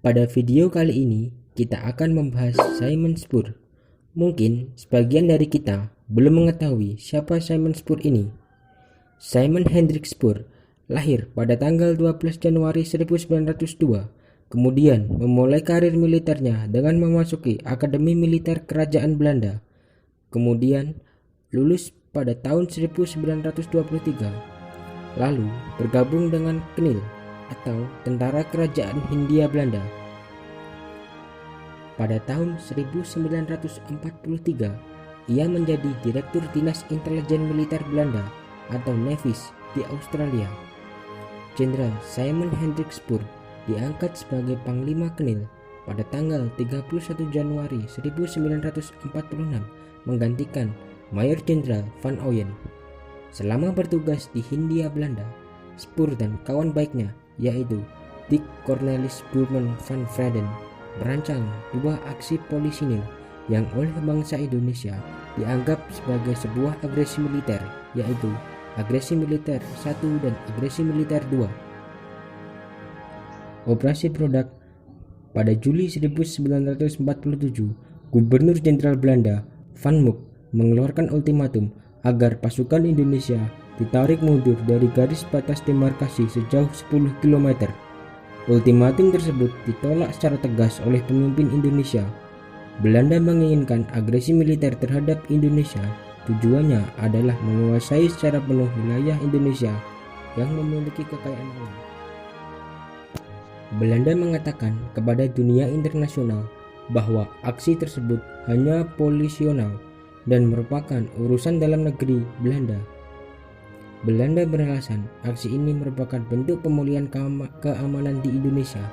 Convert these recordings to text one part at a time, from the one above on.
Pada video kali ini, kita akan membahas Simon Spurr. Mungkin sebagian dari kita belum mengetahui siapa Simon Spurr ini. Simon Hendrik Spurr lahir pada tanggal 12 Januari 1902, kemudian memulai karir militernya dengan memasuki Akademi Militer Kerajaan Belanda. Kemudian lulus pada tahun 1923, lalu bergabung dengan KNIL atau Tentara Kerajaan Hindia Belanda. Pada tahun 1943, ia menjadi Direktur Dinas Intelijen Militer Belanda atau Nevis di Australia. Jenderal Simon Hendrik Spurr diangkat sebagai Panglima KNIL pada tanggal 31 Januari 1946 menggantikan Mayor Jenderal Van Ooyen. Selama bertugas di Hindia Belanda, Spurr dan kawan baiknya yaitu Dick Cornelis Burman van Vreden merancang dua aksi polisinil yang oleh bangsa Indonesia dianggap sebagai sebuah agresi militer, yaitu Agresi Militer 1 dan Agresi Militer 2. Operasi Produk. Pada Juli 1947, Gubernur Jenderal Belanda Van Mook mengeluarkan ultimatum agar pasukan Indonesia ditarik mundur dari garis batas demarkasi sejauh 10 km. Ultimatum tersebut ditolak secara tegas oleh pemimpin Indonesia. Belanda menginginkan agresi militer terhadap Indonesia. Tujuannya adalah menguasai secara penuh wilayah Indonesia yang memiliki kekayaan alam. Belanda mengatakan kepada dunia internasional bahwa aksi tersebut hanya polisional dan merupakan urusan dalam negeri Belanda. Belanda beralasan aksi ini merupakan bentuk pemulihan keamanan di Indonesia.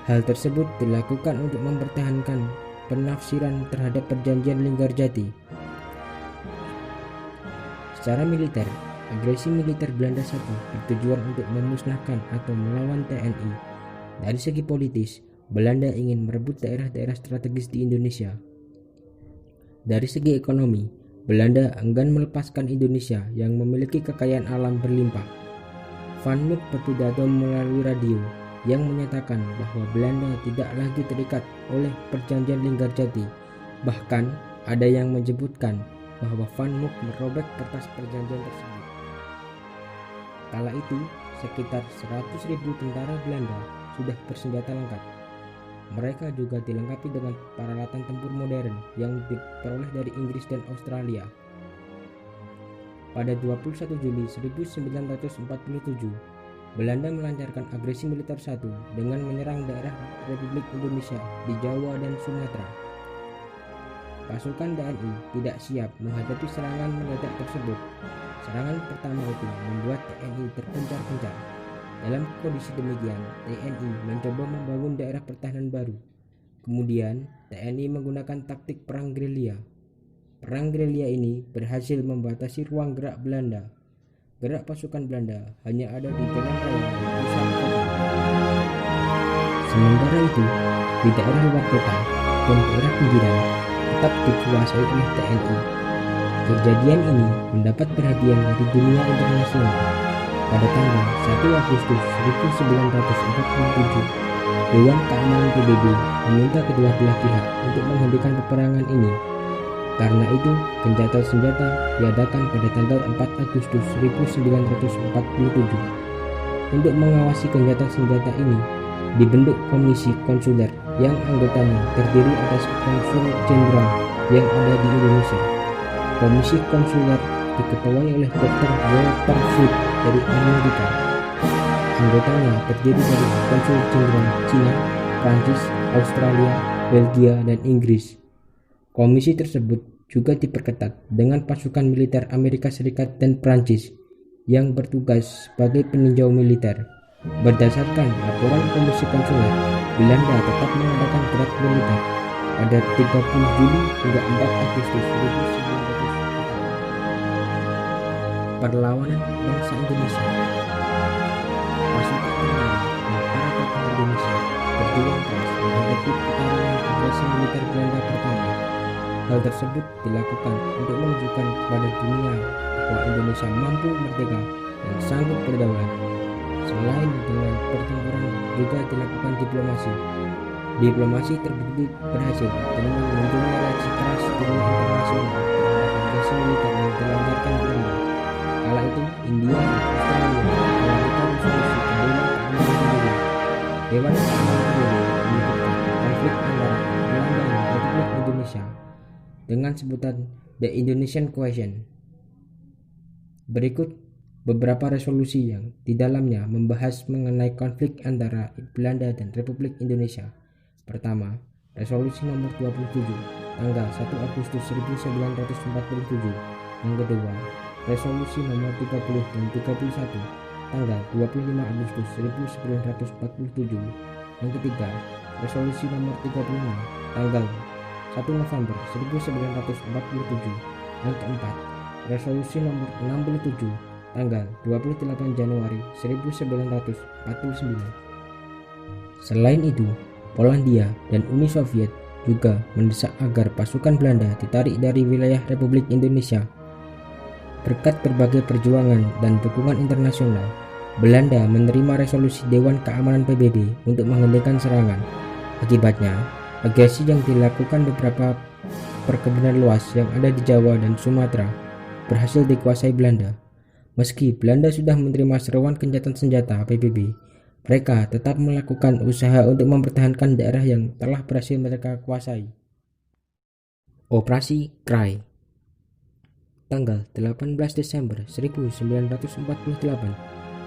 Hal tersebut dilakukan untuk mempertahankan penafsiran terhadap perjanjian Linggarjati. Secara militer, agresi militer Belanda I bertujuan untuk memusnahkan atau melawan TNI. Dari segi politis, Belanda ingin merebut daerah-daerah strategis di Indonesia. Dari segi ekonomi, Belanda enggan melepaskan Indonesia yang memiliki kekayaan alam berlimpah. Van Mook berpidato melalui radio yang menyatakan bahwa Belanda tidak lagi terikat oleh perjanjian Linggarjati. Bahkan ada yang menyebutkan bahwa Van Mook merobek kertas perjanjian tersebut. Kala itu, sekitar 100.000 tentara Belanda sudah bersenjata lengkap. Mereka juga dilengkapi dengan peralatan tempur modern yang diperoleh dari Inggris dan Australia. Pada 21 Juli 1947, Belanda melancarkan agresi militer 1 dengan menyerang daerah Republik Indonesia di Jawa dan Sumatera. Pasukan TNI tidak siap menghadapi serangan mendadak tersebut. Serangan pertama itu membuat TNI terpencar-pencar. Dalam kondisi demikian, TNI mencoba membangun daerah pertahanan baru. Kemudian, TNI menggunakan taktik perang gerilya. Perang gerilya ini berhasil membatasi ruang gerak Belanda. Gerak pasukan Belanda hanya ada di jalan raya dan pusat kota. Sementara itu, di daerah luar kota dan daerah pinggiran tetap dikuasai oleh TNI. Kejadian ini mendapat perhatian dari dunia internasional. Pada tanggal 1 Agustus 1947, Dewan Keamanan PBB meminta kedua belah pihak untuk menghentikan peperangan ini. Karena itu, gencatan senjata diadakan pada tanggal 4 Agustus 1947. Untuk mengawasi gencatan senjata ini, dibentuk Komisi Konsuler yang anggotanya terdiri atas konsul jenderal yang ada di Indonesia. Komisi Konsuler diketuai oleh Dr. Walter Foote dari Amerika. Anggotanya terdiri dari konsul jenderal Cina, Prancis, Australia, Belgia, dan Inggris. Komisi tersebut juga diperketat dengan pasukan militer Amerika Serikat dan Prancis yang bertugas sebagai peninjau militer. Berdasarkan laporan Komisi Konsuler, Belanda tetap mengadakan gerak militer pada 30 Juli hingga 4 Agustus 1945. Perlawanan bangsa Indonesia. Pasukan TNI dan para tokoh Indonesia berjuang keras menghadapi pertarungan agresi militer Belanda pertama. Hal tersebut dilakukan untuk menunjukkan kepada dunia bahwa Indonesia mampu merdeka dan sanggup berdaulat. Selain dengan pertempuran, juga dilakukan diplomasi. Diplomasi terbukti berhasil dengan munculnya reaksi keras dunia internasional terhadap agresi militer yang dilancarkan Belanda. Kala itu, India dan Australia melakukan resolusi ke Dewan Keamanan PBB menyebutkan konflik antara Belanda dan Republik Indonesia dengan sebutan The Indonesian Question. Berikut beberapa resolusi yang di dalamnya membahas mengenai konflik antara Belanda dan Republik Indonesia. Pertama, resolusi nomor 27 tanggal 1 Agustus 1947. Yang kedua, resolusi nomor 30 dan 31 tanggal 25 Agustus 1947. Yang ketiga, resolusi nomor 36 tanggal 1 November 1947. Yang keempat, resolusi nomor 67 tanggal 28 Januari 1949. Selain itu, Polandia dan Uni Soviet juga mendesak agar pasukan Belanda ditarik dari wilayah Republik Indonesia. Berkat berbagai perjuangan dan dukungan internasional, Belanda menerima resolusi Dewan Keamanan PBB untuk menghentikan serangan. Akibatnya, agresi yang dilakukan beberapa perkebunan luas yang ada di Jawa dan Sumatera berhasil dikuasai Belanda. Meski Belanda sudah menerima seruan gencatan senjata PBB, mereka tetap melakukan usaha untuk mempertahankan daerah yang telah berhasil mereka kuasai. Operasi Cry. Tanggal 18 Desember 1948,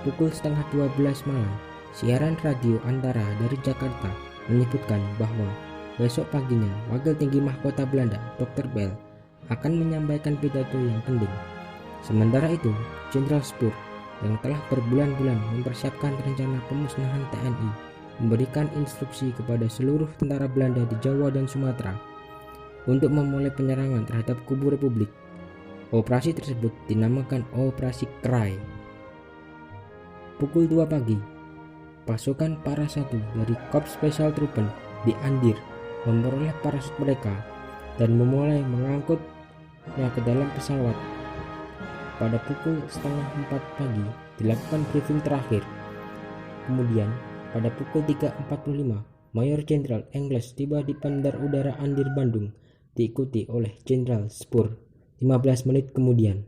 pukul setengah 12 malam, siaran radio antara dari Jakarta menyebutkan bahwa besok paginya Wakil Tinggi Mahkota Belanda, Dr. Bell, akan menyampaikan pidato yang penting. Sementara itu, Jenderal Spoor yang telah berbulan-bulan mempersiapkan rencana pemusnahan TNI memberikan instruksi kepada seluruh tentara Belanda di Jawa dan Sumatera untuk memulai penyerangan terhadap kubu Republik. Operasi tersebut dinamakan Operasi Cry. Pukul 2 pagi, pasukan para 1 dari Korps Special Troopen di Andir memperoleh parasut mereka dan memulai mengangkutnya ke dalam pesawat. Pada pukul setengah 4 pagi dilakukan briefing terakhir. Kemudian pada pukul 3.45 Mayor Jenderal Engels tiba di Bandar Udara Andir Bandung diikuti oleh Jenderal Spoor. 15 menit kemudian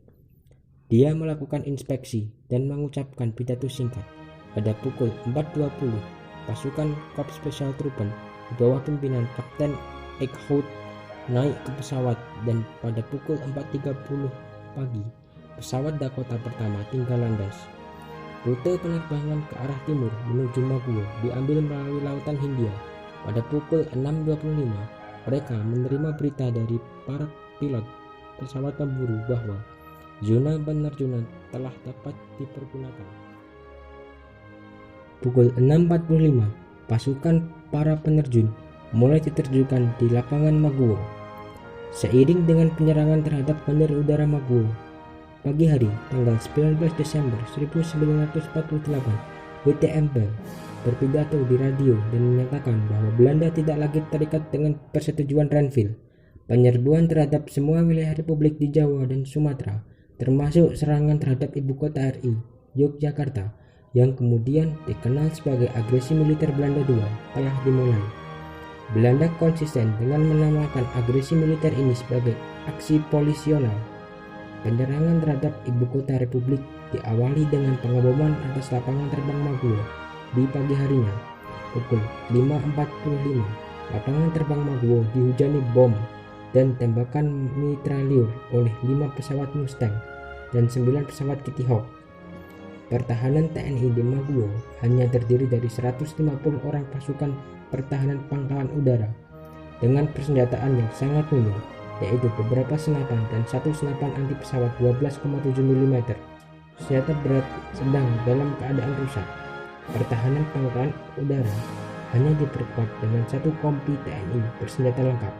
dia melakukan inspeksi dan mengucapkan pidato singkat. Pada pukul 4.20 pasukan Korps Special Troopen di bawah pimpinan Kapten Eichhout naik ke pesawat dan pada pukul 4.30 pagi pesawat Dakota pertama tinggal landas. Rute penerbangan ke arah timur menuju Maguwo diambil melalui Lautan Hindia. Pada pukul 6.25, mereka menerima berita dari para pilot pesawat pemburu bahwa zona penerjunan telah dapat dipergunakan. Pukul 6.45, pasukan para penerjun mulai diterjunkan di lapangan Maguwo. Seiring dengan penyerangan terhadap bandar udara Maguwo, pagi hari tanggal 19 Desember 1948, WTM Bell berpidato di radio dan menyatakan bahwa Belanda tidak lagi terikat dengan persetujuan Renville. Penyerbuan terhadap semua wilayah Republik di Jawa dan Sumatera, termasuk serangan terhadap ibu kota RI, Yogyakarta, yang kemudian dikenal sebagai agresi militer Belanda II, telah dimulai. Belanda konsisten dengan menamakan agresi militer ini sebagai aksi polisional. Penyerangan terhadap ibu kota Republik diawali dengan pengeboman atas lapangan terbang Maguwo di pagi harinya. Pukul 5.45, lapangan terbang Maguwo dihujani bom dan tembakan mitralyur oleh 5 pesawat Mustang dan 9 pesawat Kitty Hawk. Pertahanan TNI di Maguwo hanya terdiri dari 150 orang pasukan pertahanan pangkalan udara dengan persenjataan yang sangat minim, yaitu beberapa senapan dan 1 senapan anti pesawat 12,7 mm. Senjata berat sedang dalam keadaan rusak. Pertahanan pangkalan udara hanya diperkuat dengan 1 kompi TNI bersenjata lengkap.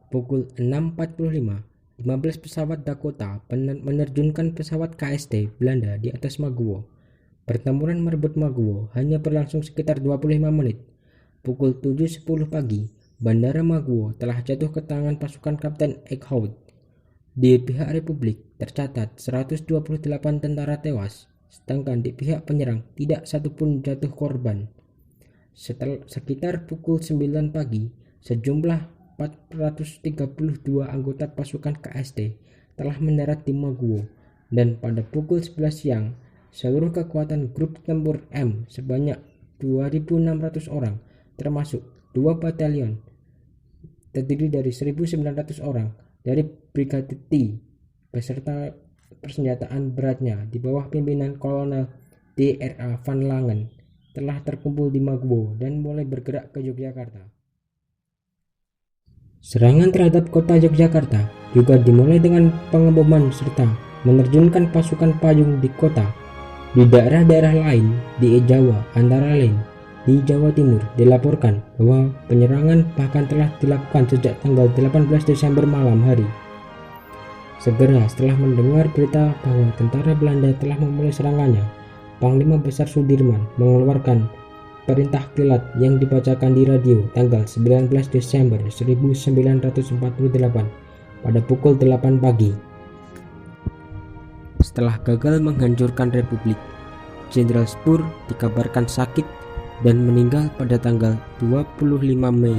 Pukul 6.45, 15 pesawat Dakota menerjunkan pesawat KST Belanda di atas Maguwo. Pertempuran merebut Maguwo hanya berlangsung sekitar 25 menit. Pukul 7.10 pagi, Bandara Maguwo telah jatuh ke tangan pasukan Kapten Eichhout. Di pihak Republik tercatat 128 tentara tewas, sedangkan di pihak penyerang tidak satupun jatuh korban. Sekitar pukul 9 pagi, sejumlah 432 anggota pasukan KST telah mendarat di Maguwo, dan pada pukul 11 siang, seluruh kekuatan grup tempur M sebanyak 2.600 orang, termasuk 2 batalion terdiri dari 1.900 orang dari Brigade T beserta persenjataan beratnya di bawah pimpinan Kolonel D.R.A. Van Langen telah terkumpul di Maguwo dan mulai bergerak ke Yogyakarta. Serangan terhadap kota Yogyakarta juga dimulai dengan pengeboman serta menerjunkan pasukan payung di kota. Di daerah-daerah lain di Jawa, antara lain di Jawa Timur, dilaporkan bahwa penyerangan bahkan telah dilakukan sejak tanggal 18 Desember malam hari. Segera setelah mendengar berita bahwa tentara Belanda telah memulai serangannya, Panglima Besar Sudirman mengeluarkan perintah kilat yang dibacakan di radio tanggal 19 Desember 1948 pada pukul 8 pagi. Setelah gagal menghancurkan Republik, Jenderal Spoor dikabarkan sakit dan meninggal pada tanggal 25 Mei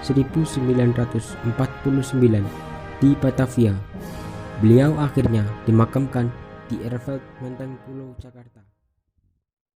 1949 di Batavia. Beliau akhirnya dimakamkan di Erfurt Menteng Pulau, Jakarta.